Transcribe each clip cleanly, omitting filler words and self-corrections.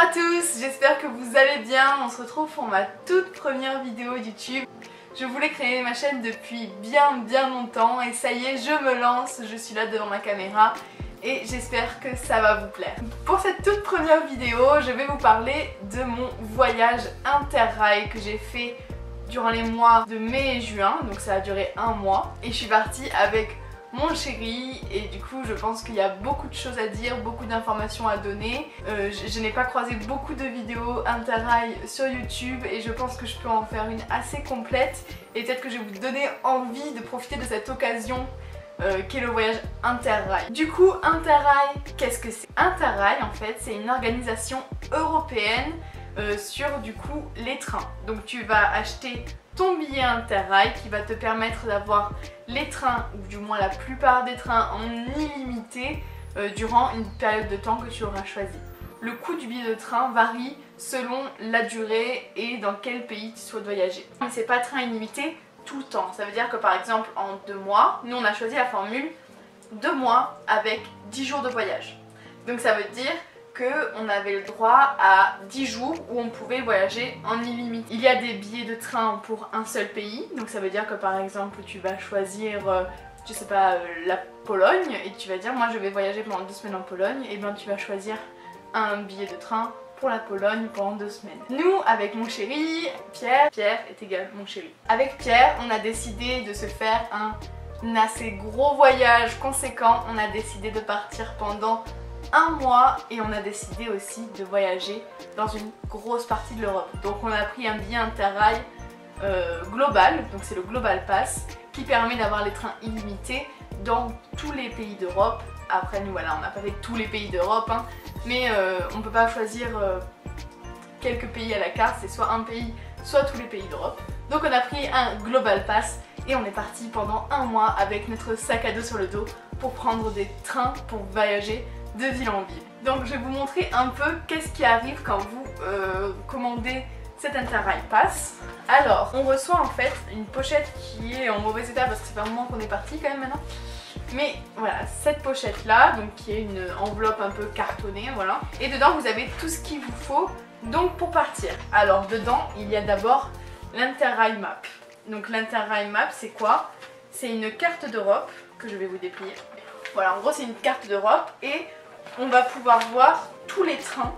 à tous, j'espère que vous allez bien. On se retrouve pour ma toute première vidéo YouTube. Je voulais créer ma chaîne depuis bien longtemps et ça y est, je me lance, je suis là devant ma caméra et j'espère que ça va vous plaire. Pour cette toute première vidéo, je vais vous parler de mon voyage interrail que j'ai fait durant les mois de mai et juin, donc ça a duré un mois et je suis partie avec mon chéri et du coup je pense qu'il y a beaucoup de choses à dire, beaucoup d'informations à donner. Je n'ai pas croisé beaucoup de vidéos interrail sur YouTube et je pense que je peux en faire une assez complète et peut-être que je vais vous donner envie de profiter de cette occasion qu'est le voyage interrail. Du coup, interrail, qu'est-ce que c'est? Interrail en fait c'est une organisation européenne sur du coup les trains. Donc tu vas acheter ton billet interrail qui va te permettre d'avoir les trains, ou du moins la plupart des trains en illimité durant une période de temps que tu auras choisi. Le coût du billet de train varie selon la durée et dans quel pays tu souhaites voyager. Mais c'est pas train illimité tout le temps. Ça veut dire que par exemple en 2 mois, nous on a choisi la formule 2 mois avec 10 jours de voyage. Donc ça veut dire qu'on avait le droit à 10 jours où on pouvait voyager en illimité. Il y a des billets de train pour un seul pays, donc ça veut dire que par exemple tu vas choisir, je sais pas, la Pologne et tu vas dire moi je vais voyager pendant 2 semaines en Pologne, et bien tu vas choisir un billet de train pour la Pologne pendant 2 semaines. Nous, avec mon chéri, Pierre est égal mon chéri. Avec Pierre, on a décidé de se faire un assez gros voyage conséquent. On a décidé de partir pendant un mois et on a décidé aussi de voyager dans une grosse partie de l'Europe. Donc on a pris un billet interrail global, donc c'est le Global Pass, qui permet d'avoir les trains illimités dans tous les pays d'Europe. Après nous voilà, on n'a pas fait tous les pays d'Europe, hein, mais on peut pas choisir quelques pays à la carte, c'est soit un pays, soit tous les pays d'Europe. Donc on a pris un Global Pass et on est parti pendant un mois avec notre sac à dos sur le dos pour prendre des trains pour voyager de ville en ville. Donc je vais vous montrer un peu qu'est-ce qui arrive quand vous commandez cet Interrail Pass. Alors on reçoit en fait une pochette qui est en mauvais état parce que c'est pas un moment qu'on est parti quand même maintenant. Mais voilà, cette pochette là, donc qui est une enveloppe un peu cartonnée, voilà. Et dedans vous avez tout ce qu'il vous faut donc pour partir. Alors dedans il y a d'abord l'Interrail Map. Donc l'Interrail Map c'est quoi? C'est une carte d'Europe que je vais vous déplier. Voilà, en gros c'est une carte d'Europe et on va pouvoir voir tous les trains,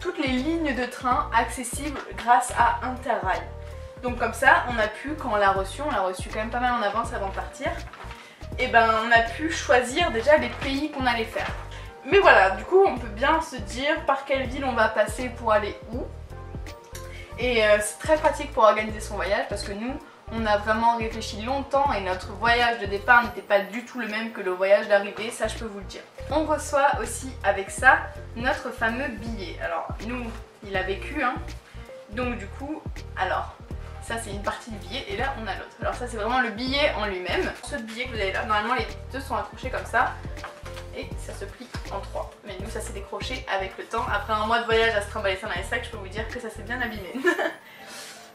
toutes les lignes de train accessibles grâce à Interrail. Donc comme ça, on a pu, quand on l'a reçu quand même pas mal en avance avant de partir, et ben on a pu choisir déjà les pays qu'on allait faire. Mais voilà, du coup on peut bien se dire par quelle ville on va passer pour aller où. Et c'est très pratique pour organiser son voyage parce que nous, on a vraiment réfléchi longtemps et notre voyage de départ n'était pas du tout le même que le voyage d'arrivée, ça je peux vous le dire. On reçoit aussi avec ça notre fameux billet. Alors nous, il a vécu, hein. Donc du coup, alors ça c'est une partie du billet et là on a l'autre. Alors ça c'est vraiment le billet en lui-même. Ce billet que vous avez là, normalement les deux sont accrochés comme ça et ça se plie en 3. Mais nous ça s'est décroché avec le temps. Après un mois de voyage à se trimballer ça dans les sacs, je peux vous dire que ça s'est bien abîmé.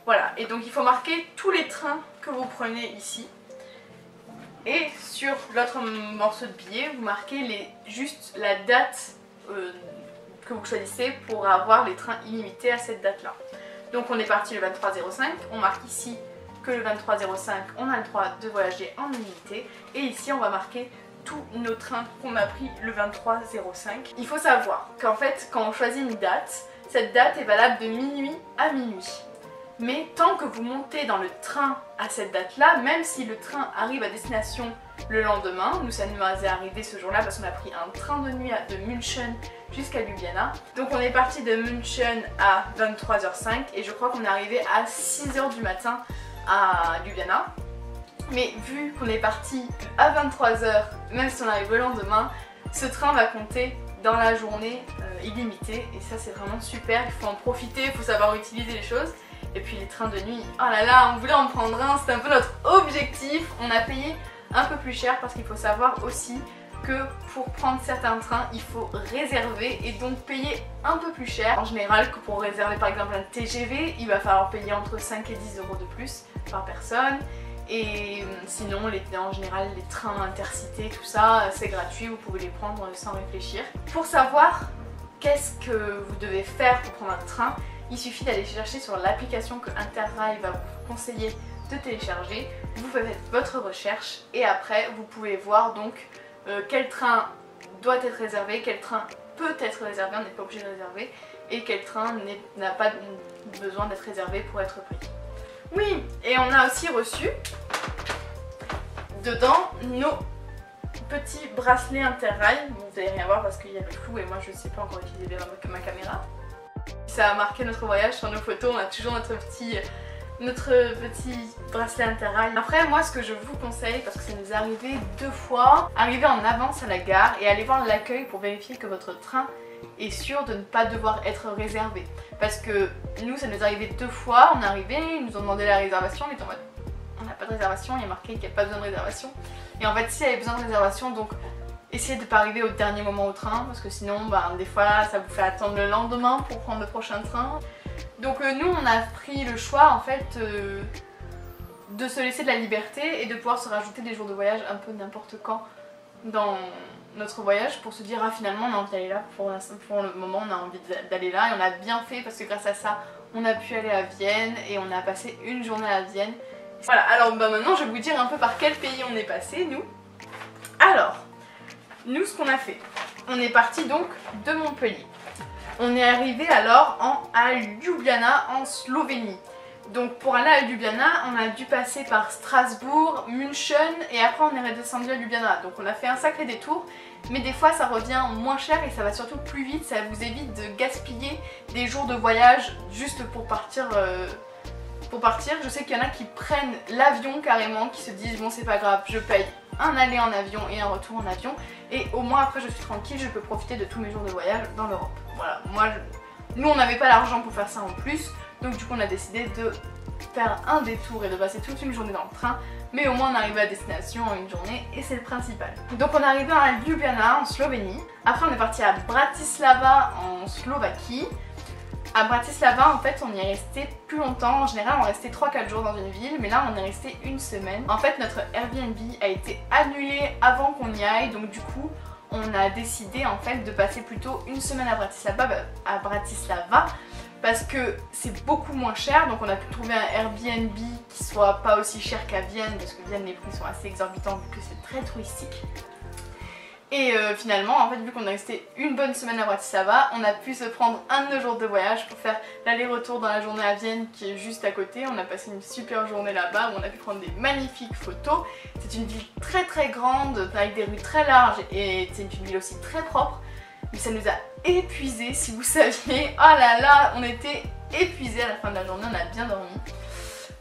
Voilà, et donc il faut marquer tous les trains que vous prenez ici. Et sur l'autre morceau de billet, vous marquez juste la date que vous choisissez pour avoir les trains illimités à cette date-là. Donc on est parti le 23/05, on marque ici que le 23/05, on a le droit de voyager en illimité. Et ici on va marquer tous nos trains qu'on a pris le 23/05. Il faut savoir qu'en fait, quand on choisit une date, cette date est valable de minuit à minuit. Mais tant que vous montez dans le train à cette date-là, même si le train arrive à destination le lendemain, nous ça nous est arrivé ce jour-là parce qu'on a pris un train de nuit de München jusqu'à Ljubljana. Donc on est parti de München à 23h05 et je crois qu'on est arrivé à 6h du matin à Ljubljana. Mais vu qu'on est parti à 23h, même si on arrive le lendemain, ce train va compter dans la journée illimitée et ça c'est vraiment super, il faut en profiter, il faut savoir utiliser les choses. Et puis les trains de nuit, oh là là, on voulait en prendre un, c'était un peu notre objectif. On a payé un peu plus cher parce qu'il faut savoir aussi que pour prendre certains trains, il faut réserver et donc payer un peu plus cher. En général, que pour réserver par exemple un TGV, il va falloir payer entre 5 et 10 € de plus par personne. Et sinon, en général, les trains intercités, tout ça, c'est gratuit, vous pouvez les prendre sans réfléchir. Pour savoir qu'est-ce que vous devez faire pour prendre un train? Il suffit d'aller chercher sur l'application que Interrail va vous conseiller de télécharger. Vous faites votre recherche et après vous pouvez voir donc quel train doit être réservé, quel train peut être réservé, on n'est pas obligé de réserver, et quel train n'a pas besoin d'être réservé pour être pris. Oui, et on a aussi reçu dedans nos petits bracelets Interrail. Bon, vous n'allez rien voir parce qu'il y a le flou et moi je ne sais pas encore utiliser ma caméra. Ça a marqué notre voyage sur nos photos, on a toujours notre petit bracelet Interrail. Après moi ce que je vous conseille, parce que ça nous est arrivé 2 fois, arriver en avance à la gare et aller voir l'accueil pour vérifier que votre train est sûr de ne pas devoir être réservé. Parce que nous ça nous est arrivé 2 fois, on est arrivé, ils nous ont demandé la réservation, on était en mode on n'a pas de réservation, il y a marqué qu'il n'y a pas besoin de réservation. Et en fait s'il y avait besoin de réservation, donc essayez de ne pas arriver au dernier moment au train parce que sinon des fois ça vous fait attendre le lendemain pour prendre le prochain train. Donc nous on a pris le choix en fait de se laisser de la liberté et de pouvoir se rajouter des jours de voyage un peu n'importe quand dans notre voyage pour se dire ah finalement on a envie d'aller là, pour le moment on a envie d'aller là, et on a bien fait parce que grâce à ça on a pu aller à Vienne et on a passé une journée à Vienne. Voilà, alors maintenant je vais vous dire un peu par quel pays on est passé nous. Alors, nous ce qu'on a fait, on est parti donc de Montpellier. On est arrivé alors à Ljubljana en Slovénie. Donc pour aller à Ljubljana, on a dû passer par Strasbourg, München et après on est redescendu à Ljubljana. Donc on a fait un sacré détour, mais des fois ça revient moins cher et ça va surtout plus vite. Ça vous évite de gaspiller des jours de voyage juste pour partir. Je sais qu'il y en a qui prennent l'avion carrément, qui se disent bon c'est pas grave, je paye un aller en avion et un retour en avion et au moins après je suis tranquille, je peux profiter de tous mes jours de voyage dans l'Europe. Voilà, nous on n'avait pas l'argent pour faire ça en plus, donc du coup on a décidé de faire un détour et de passer toute une journée dans le train, mais au moins on arrive à destination en une journée et c'est le principal. Donc on est arrivé à Ljubljana en Slovénie, après on est parti à Bratislava en Slovaquie. À Bratislava, en fait, on y est resté plus longtemps. En général, on restait 3-4 jours dans une ville, mais là, on est resté une semaine. En fait, notre Airbnb a été annulé avant qu'on y aille, donc du coup, on a décidé en fait de passer plutôt une semaine à Bratislava parce que c'est beaucoup moins cher. Donc, on a pu trouver un Airbnb qui soit pas aussi cher qu'à Vienne, parce que Vienne, les prix sont assez exorbitants vu que c'est très touristique. Et finalement, en fait, vu qu'on est resté une bonne semaine à Bratislava, on a pu se prendre un de nos jours de voyage pour faire l'aller-retour dans la journée à Vienne qui est juste à côté. On a passé une super journée là-bas où on a pu prendre des magnifiques photos. C'est une ville très très grande, avec des rues très larges et c'est une ville aussi très propre. Mais ça nous a épuisés, si vous saviez. Oh là là, on était épuisés à la fin de la journée, on a bien dormi.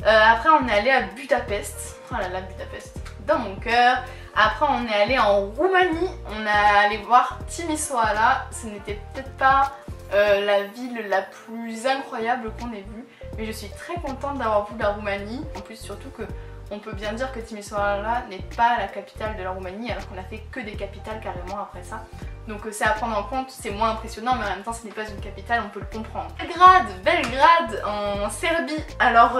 Après, on est allé à Budapest. Oh là là, Budapest, dans mon cœur. Après on est allé en Roumanie, on est allé voir Timișoara. Ce n'était peut-être pas la ville la plus incroyable qu'on ait vue, mais je suis très contente d'avoir vu la Roumanie. En plus surtout que on peut bien dire que Timișoara n'est pas la capitale de la Roumanie alors qu'on a fait que des capitales carrément après ça. Donc c'est à prendre en compte, c'est moins impressionnant mais en même temps ce n'est pas une capitale, on peut le comprendre. Belgrade en Serbie. Alors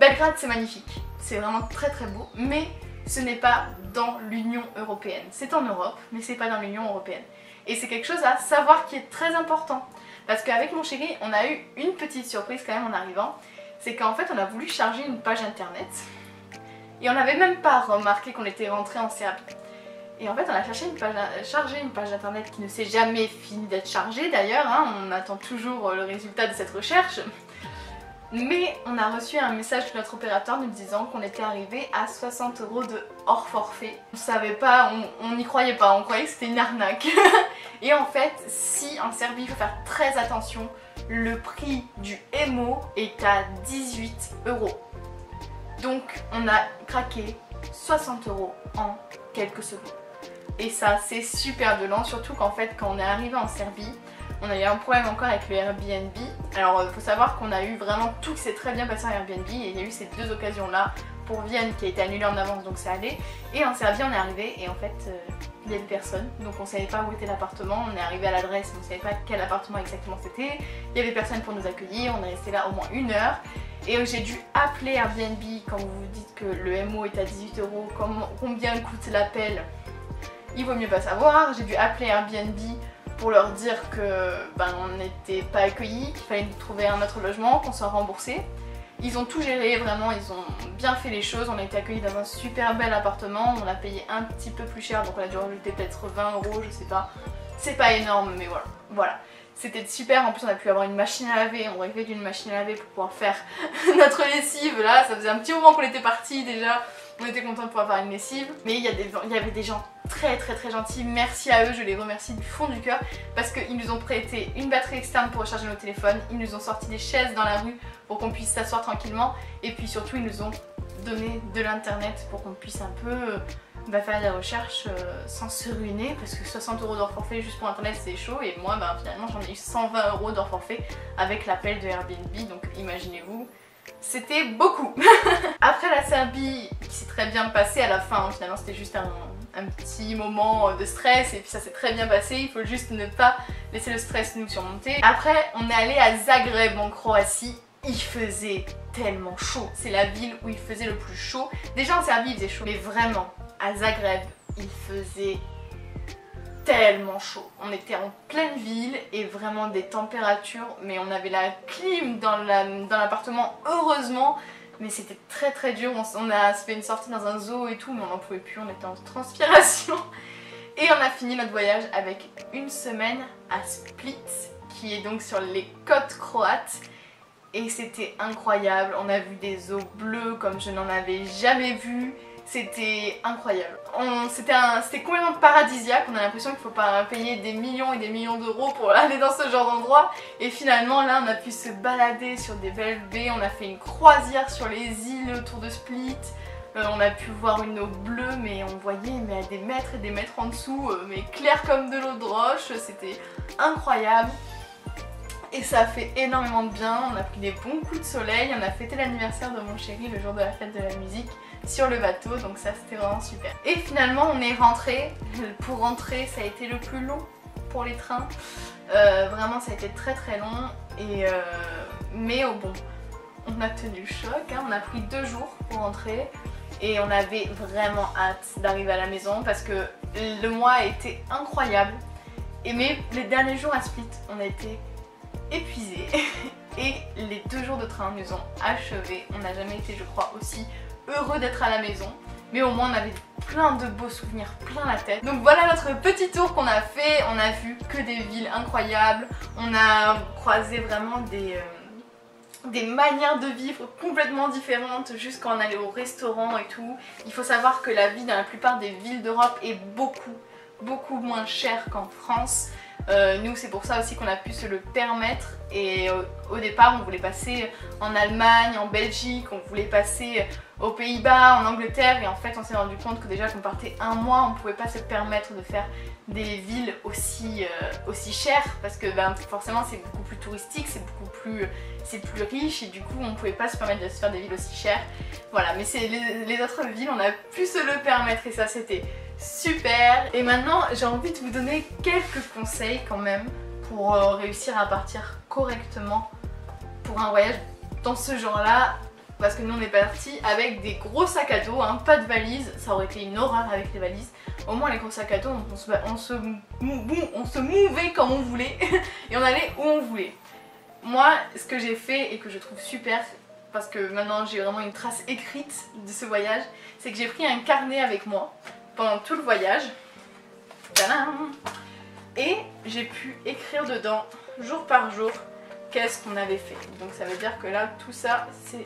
Belgrade c'est magnifique, c'est vraiment très très beau, mais ce n'est pas dans l'Union Européenne. C'est en Europe, mais c'est pas dans l'Union Européenne. Et c'est quelque chose à savoir qui est très important. Parce qu'avec mon chéri, on a eu une petite surprise quand même en arrivant. C'est qu'en fait, on a voulu charger une page internet. Et on n'avait même pas remarqué qu'on était rentré en Serbie. Et en fait, on a chargé une page internet qui ne s'est jamais fini d'être chargée d'ailleurs. Hein. On attend toujours le résultat de cette recherche. Mais on a reçu un message de notre opérateur nous disant qu'on était arrivé à 60 € de hors forfait. On savait pas, on n'y croyait pas, on croyait que c'était une arnaque. Et en fait, si en Serbie, il faut faire très attention, le prix du EMO est à 18 €. Donc on a craqué 60 € en quelques secondes. Et ça, c'est super violent, surtout qu'en fait, quand on est arrivé en Serbie, on a eu un problème encore avec le Airbnb. Alors il faut savoir qu'on a eu vraiment tout qui s'est très bien passé en Airbnb et il y a eu ces deux occasions là pour Vienne qui a été annulée en avance donc c'est allé. Et en Serbie on est arrivé et en fait il y avait personne, donc on savait pas où était l'appartement. On est arrivé à l'adresse mais on savait pas quel appartement exactement c'était. Il y avait personne pour nous accueillir, on est resté là au moins 1 heure. Et j'ai dû appeler Airbnb quand vous vous dites que le MO est à 18 €, combien coûte l'appel, il vaut mieux pas savoir. J'ai dû appeler Airbnb pour leur dire que on n'était pas accueillis, qu'il fallait nous trouver un autre logement, qu'on soit remboursé. Ils ont tout géré, vraiment, ils ont bien fait les choses. On a été accueillis dans un super bel appartement, on a payé un petit peu plus cher, donc on a dû rajouter peut-être 20 €, je sais pas. C'est pas énorme, mais voilà. C'était super, en plus on a pu avoir une machine à laver, on rêvait d'une machine à laver pour pouvoir faire notre lessive. Là, ça faisait un petit moment qu'on était partis déjà, on était contents de pouvoir faire une lessive. Mais il y avait des gens très gentils, merci à eux, je les remercie du fond du cœur parce qu'ils nous ont prêté une batterie externe pour recharger nos téléphones, ils nous ont sorti des chaises dans la rue pour qu'on puisse s'asseoir tranquillement et puis surtout ils nous ont donné de l'internet pour qu'on puisse un peu faire des recherches sans se ruiner parce que 60 € d'hors forfait juste pour internet c'est chaud et moi finalement j'en ai eu 120 € d'hors forfait avec l'appel de Airbnb, donc imaginez-vous, c'était beaucoup. Après la Serbie qui s'est très bien passée à la fin, finalement c'était juste un petit moment de stress et puis ça s'est très bien passé, il faut juste ne pas laisser le stress nous surmonter. Après on est allé à Zagreb en Croatie, il faisait tellement chaud, c'est la ville où il faisait le plus chaud. Déjà en Serbie il faisait chaud, mais vraiment à Zagreb il faisait tellement chaud. On était en pleine ville et vraiment des températures, mais on avait la clim dans l'appartement heureusement, mais c'était très dur. On a fait une sortie dans un zoo et tout, mais on n'en pouvait plus, on était en transpiration. Et on a fini notre voyage avec une semaine à Split, qui est donc sur les côtes croates. Et c'était incroyable, on a vu des eaux bleues comme je n'en avais jamais vu. C'était incroyable. C'était complètement paradisiaque, on a l'impression qu'il ne faut pas payer des millions et des millions d'euros pour aller dans ce genre d'endroit. Et finalement là on a pu se balader sur des belles baies, on a fait une croisière sur les îles autour de Split. On a pu voir une eau bleue mais on voyait à des mètres et des mètres en dessous, mais clair comme de l'eau de roche, c'était incroyable. Et ça a fait énormément de bien, on a pris des bons coups de soleil, on a fêté l'anniversaire de mon chéri le jour de la fête de la musique sur le bateau, donc ça c'était vraiment super. Et finalement on est rentré. Pour rentrer ça a été le plus long pour les trains, vraiment ça a été très long, et mais bon, on a tenu le choc, hein. On a pris 2 jours pour rentrer et on avait vraiment hâte d'arriver à la maison parce que le mois a été incroyable. Mais les derniers jours à Split on a été épuisés et les 2 jours de train nous ont achevés. On n'a jamais été, je crois, aussi heureux d'être à la maison, mais au moins on avait plein de beaux souvenirs plein la tête. Donc voilà notre petit tour qu'on a fait, on a vu que des villes incroyables, on a croisé vraiment des manières de vivre complètement différentes jusqu'à en aller au restaurant et tout. Il faut savoir que la vie dans la plupart des villes d'Europe est beaucoup moins chère qu'en France. Nous c'est pour ça aussi qu'on a pu se le permettre, et au départ on voulait passer en Allemagne, en Belgique, on voulait passer aux Pays-Bas, en Angleterre, et en fait on s'est rendu compte que déjà qu'on partait un mois on ne pouvait pas se permettre de faire des villes aussi chères parce que forcément c'est beaucoup plus touristique, c'est plus riche, et du coup on ne pouvait pas se permettre de se faire des villes aussi chères. Voilà, mais c'est les autres villes on a pu se le permettre et ça c'était super. Et maintenant j'ai envie de vous donner quelques conseils quand même pour réussir à partir correctement pour un voyage dans ce genre là, parce que nous on est partis avec des gros sacs à dos, hein, pas de valises, ça aurait été une horreur avec les valises. Au moins les gros sacs à dos on se mouvait comme on voulait et on allait où on voulait. Moi ce que j'ai fait et que je trouve super, parce que maintenant j'ai vraiment une trace écrite de ce voyage, c'est que j'ai pris un carnet avec moi pendant tout le voyage. Tadam! Et j'ai pu écrire dedans jour par jour qu'est-ce qu'on avait fait. Donc ça veut dire que là tout ça c'est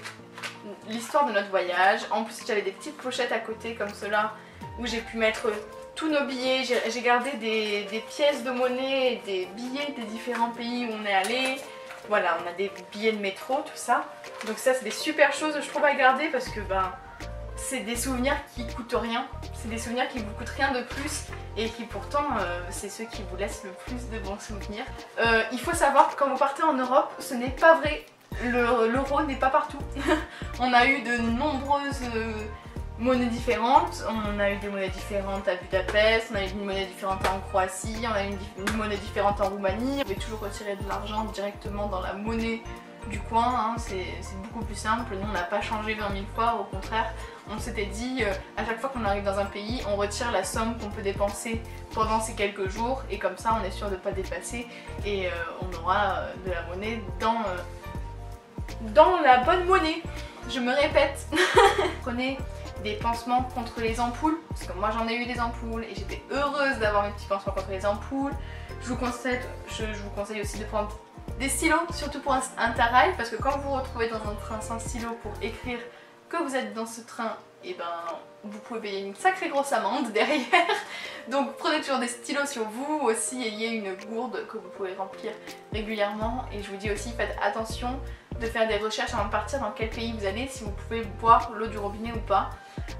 l'histoire de notre voyage. En plus j'avais des petites pochettes à côté comme cela où j'ai pu mettre tous nos billets. J'ai gardé des pièces de monnaie et des billets des différents pays où on est allé. Voilà, on a des billets de métro, tout ça. Donc ça c'est des super choses je trouve à garder parce que c'est des souvenirs qui coûtent rien, c'est des souvenirs qui vous coûtent rien de plus et qui pourtant c'est ceux qui vous laissent le plus de bons souvenirs. Il faut savoir que quand vous partez en Europe, ce n'est pas vrai, l'euro n'est pas partout. On a eu de nombreuses monnaies différentes, on a eu des monnaies différentes à Budapest, on a eu une monnaie différente en Croatie, on a eu une monnaie différente en Roumanie. On pouvait toujours retirer de l'argent directement dans la monnaie du coin, hein, c'est beaucoup plus simple. Nous on n'a pas changé 20 000 fois, au contraire on s'était dit à chaque fois qu'on arrive dans un pays on retire la somme qu'on peut dépenser pendant ces quelques jours et comme ça on est sûr de ne pas dépasser et on aura de la monnaie dans la bonne monnaie. Je me répète. Prenez des pansements contre les ampoules, parce que moi j'en ai eu des ampoules et j'étais heureuse d'avoir mes petits pansements contre les ampoules. Je vous conseille aussi de prendre des stylos, surtout pour un tarrail, parce que quand vous vous retrouvez dans un train sans stylo pour écrire que vous êtes dans ce train, et ben vous pouvez payer une sacrée grosse amende derrière. Donc prenez toujours des stylos sur vous, aussi ayez une gourde que vous pouvez remplir régulièrement. Et je vous dis aussi, faites attention de faire des recherches avant de partir dans quel pays vous allez, si vous pouvez boire l'eau du robinet ou pas.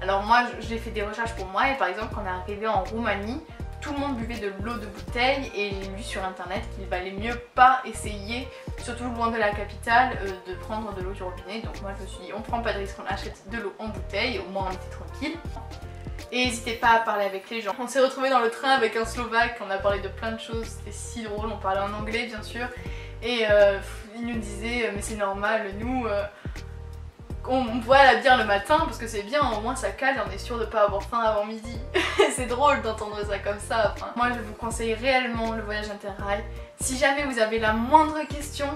Alors moi j'ai fait des recherches pour moi et par exemple quand on est arrivé en Roumanie, tout le monde buvait de l'eau de bouteille et j'ai lu sur internet qu'il valait mieux pas essayer, surtout loin de la capitale, de prendre de l'eau du robinet. Donc moi je me suis dit on prend pas de risque, on achète de l'eau en bouteille, au moins on était tranquille. Et n'hésitez pas à parler avec les gens. On s'est retrouvés dans le train avec un Slovaque, on a parlé de plein de choses, c'était si drôle, on parlait en anglais bien sûr. Et il nous disait mais c'est normal, nous on boit la bière le matin parce que c'est bien, au moins ça cale et on est sûr de pas avoir faim avant midi. C'est drôle d'entendre ça comme ça. Enfin, moi je vous conseille réellement le voyage interrail. Si jamais vous avez la moindre question,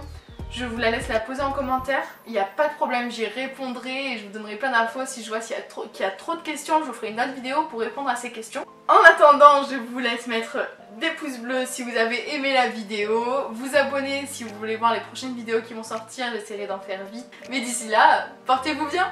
je vous la laisse la poser en commentaire. Il n'y a pas de problème, j'y répondrai et je vous donnerai plein d'infos. Si je vois qu'il y a trop de questions, je vous ferai une autre vidéo pour répondre à ces questions. En attendant, je vous laisse mettre des pouces bleus si vous avez aimé la vidéo, vous abonner si vous voulez voir les prochaines vidéos qui vont sortir, j'essaierai d'en faire vite. Mais d'ici là, portez-vous bien!